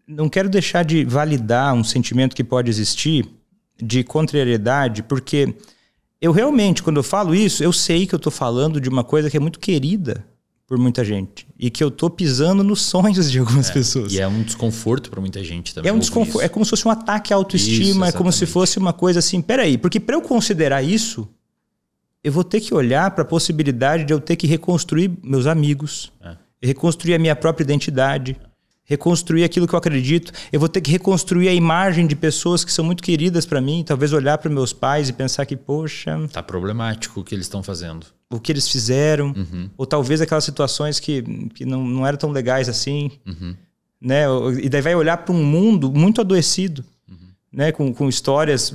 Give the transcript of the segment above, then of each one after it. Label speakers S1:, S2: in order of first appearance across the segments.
S1: não quero deixar de validar um sentimento que pode existir de contrariedade, porque eu realmente, quando eu falo isso, eu sei que eu tô falando de uma coisa que é muito querida por muita gente. E que eu tô pisando nos sonhos de algumas pessoas.
S2: E é um desconforto para muita gente também.
S1: É um desconforto. É como se fosse um ataque à autoestima. Isso, é como se fosse uma coisa assim, peraí, porque para eu considerar isso, eu vou ter que olhar para a possibilidade de eu ter que reconstruir meus amigos, reconstruir a minha própria identidade, reconstruir aquilo que eu acredito. Eu vou ter que reconstruir a imagem de pessoas que são muito queridas para mim. Talvez olhar para meus pais e pensar que, poxa...
S2: Tá problemático o que eles estão fazendo.
S1: O que eles fizeram. Ou talvez aquelas situações que não eram tão legais assim. Né? E daí vai olhar para um mundo muito adoecido. Né? Com histórias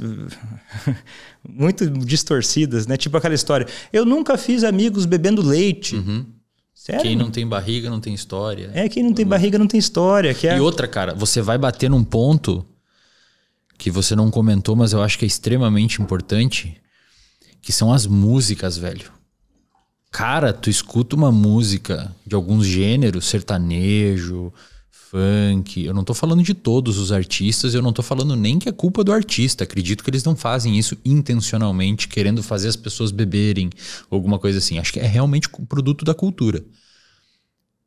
S1: muito distorcidas. Né? Tipo aquela história. Eu nunca fiz amigos bebendo leite. Sério?
S2: Quem não tem barriga não tem história.
S1: Quem não tem barriga não tem história.
S2: E outra, cara, você vai bater num ponto que você não comentou, mas eu acho que é extremamente importante, que são as músicas, velho. Cara, tu escuta uma música de alguns gêneros, sertanejo, funk, eu não tô falando de todos os artistas, eu não tô falando nem que é culpa do artista, acredito que eles não fazem isso intencionalmente, querendo fazer as pessoas beberem, alguma coisa assim. Acho que é realmente um produto da cultura.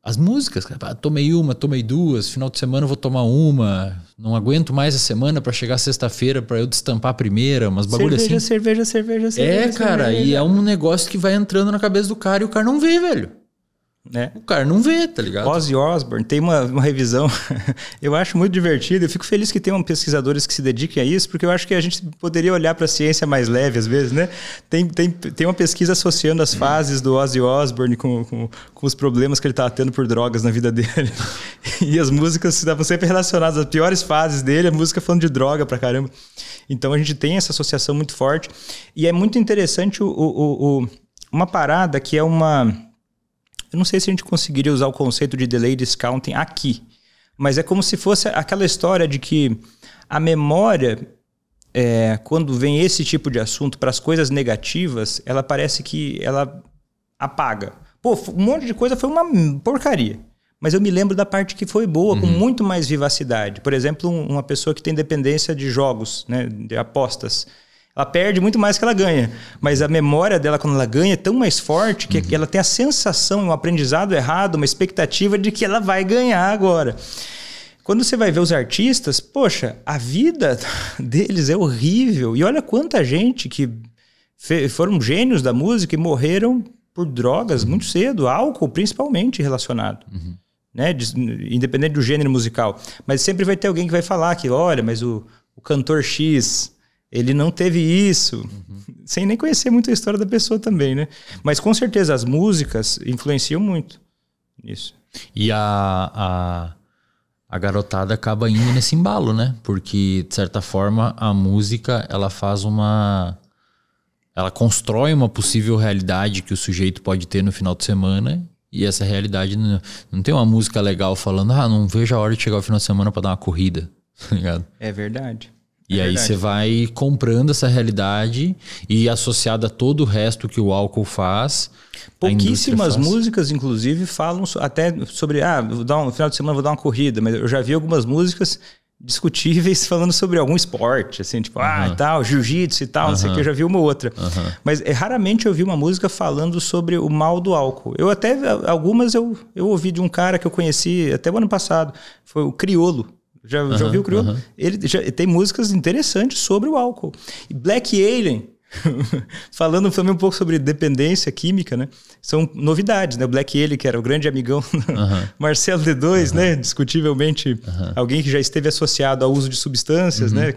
S2: As músicas, cara, tomei uma, tomei duas, final de semana eu vou tomar uma, não aguento mais a semana pra chegar sexta-feira pra eu destampar a primeira, umas bagulho assim.
S1: Cerveja.
S2: Cara, e é um negócio que vai entrando na cabeça do cara e o cara não vê, velho.
S1: Né?
S2: O cara não vê, tá ligado?
S1: Ozzy Osbourne tem uma revisão, eu acho muito divertido, eu fico feliz que tenham pesquisadores que se dediquem a isso, porque eu acho que a gente poderia olhar para a ciência mais leve às vezes, né? Tem uma pesquisa associando as fases do Ozzy Osbourne com os problemas que ele estava tendo por drogas na vida dele, e as músicas estavam sempre relacionadas às piores fases dele, a música falando de droga pra caramba. Então a gente tem essa associação muito forte, e é muito interessante uma parada que é uma... Eu não sei se a gente conseguiria usar o conceito de delayed discounting aqui, mas é como se fosse aquela história de que a memória, quando vem esse tipo de assunto para as coisas negativas, ela parece que ela apaga. Pô, um monte de coisa foi uma porcaria, mas eu me lembro da parte que foi boa, com muito mais vivacidade. Por exemplo, uma pessoa que tem dependência de jogos, né, de apostas. Ela perde muito mais que ela ganha. Mas a memória dela, quando ela ganha, é tão mais forte que ela tem a sensação, um aprendizado errado, uma expectativa de que ela vai ganhar agora. Quando você vai ver os artistas, poxa, a vida deles é horrível. E olha quanta gente que foram gênios da música e morreram por drogas muito cedo, álcool principalmente relacionado. Né? Independente do gênero musical. Mas sempre vai ter alguém que vai falar que, olha, mas o cantor X... ele não teve isso, sem nem conhecer muito a história da pessoa também, né? Mas com certeza as músicas influenciam muito nisso.
S2: E a garotada acaba indo nesse embalo, né? Porque, de certa forma, a música, ela faz ela constrói uma possível realidade que o sujeito pode ter no final de semana, e essa realidade não tem uma música legal falando, não vejo a hora de chegar o final de semana para dar uma corrida, tá ligado?
S1: É verdade.
S2: E aí você vai comprando essa realidade e associada a todo o resto que o álcool faz.
S1: Pouquíssimas músicas, inclusive, falam até sobre, no final de semana vou dar uma corrida, mas eu já vi algumas músicas discutíveis falando sobre algum esporte, assim, tipo, tal, jiu-jitsu e tal, não sei o que, eu já vi uma ou outra. Mas raramente eu vi uma música falando sobre o mal do álcool. Algumas eu ouvi de um cara que eu conheci até o ano passado, foi o Criolo. Já ouviu o Criolo? Ele tem músicas interessantes sobre o álcool. E Black Alien, falando também um pouco sobre dependência química, né? São novidades, né? O Black Alien, que era o grande amigão Marcelo D2, né? Discutivelmente alguém que já esteve associado ao uso de substâncias, né?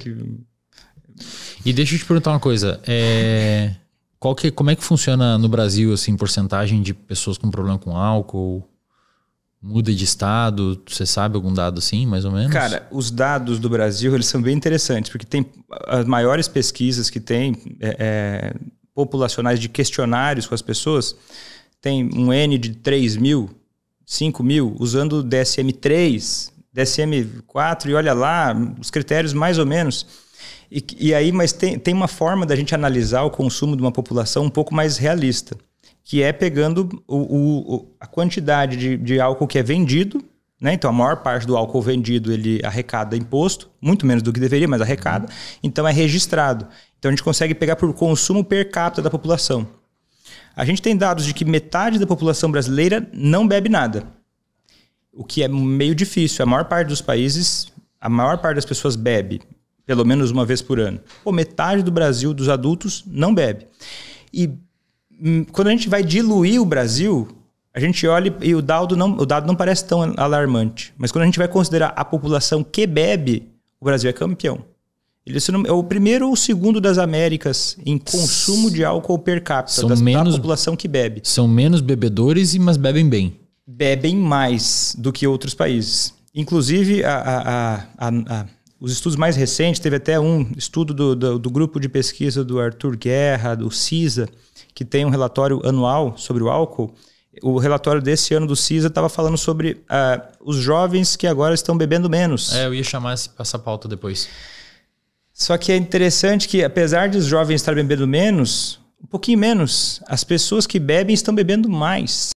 S2: E deixa eu te perguntar uma coisa. Como é que funciona no Brasil, assim, porcentagem de pessoas com problema com álcool? Muda de estado? Você sabe algum dado assim, mais ou menos? Cara,
S1: os dados do Brasil, eles são bem interessantes, porque tem as maiores pesquisas que tem populacionais de questionários com as pessoas, tem um N de 3 mil, 5 mil, usando DSM-3, DSM-4, e olha lá, os critérios mais ou menos. E aí, mas tem uma forma da gente analisar o consumo de uma população um pouco mais realista, que é pegando a quantidade de álcool que é vendido né? Então, a maior parte do álcool vendido, ele arrecada imposto, muito menos do que deveria, mas arrecada. Então, é registrado. Então, a gente consegue pegar por consumo per capita da população. A gente tem dados de que metade da população brasileira não bebe nada. O que é meio difícil. A maior parte dos países, a maior parte das pessoas bebe, pelo menos uma vez por ano. Pô, metade do Brasil, dos adultos, não bebe. E quando a gente vai diluir o Brasil, a gente olha e o dado não parece tão alarmante. Mas quando a gente vai considerar a população que bebe, o Brasil é campeão. Ele é o primeiro ou o segundo das Américas em consumo de álcool per capita da população que bebe.
S2: São menos bebedores, mas bebem bem.
S1: Bebem mais do que outros países. Inclusive, os estudos mais recentes, teve até um estudo do grupo de pesquisa do Arthur Guerra, do CISA, que tem um relatório anual sobre o álcool. O relatório desse ano do CISA estava falando sobre os jovens que agora estão bebendo menos.
S2: Eu ia chamar essa pauta depois.
S1: Só que é interessante que, apesar de os jovens estarem bebendo menos, um pouquinho menos, as pessoas que bebem estão bebendo mais.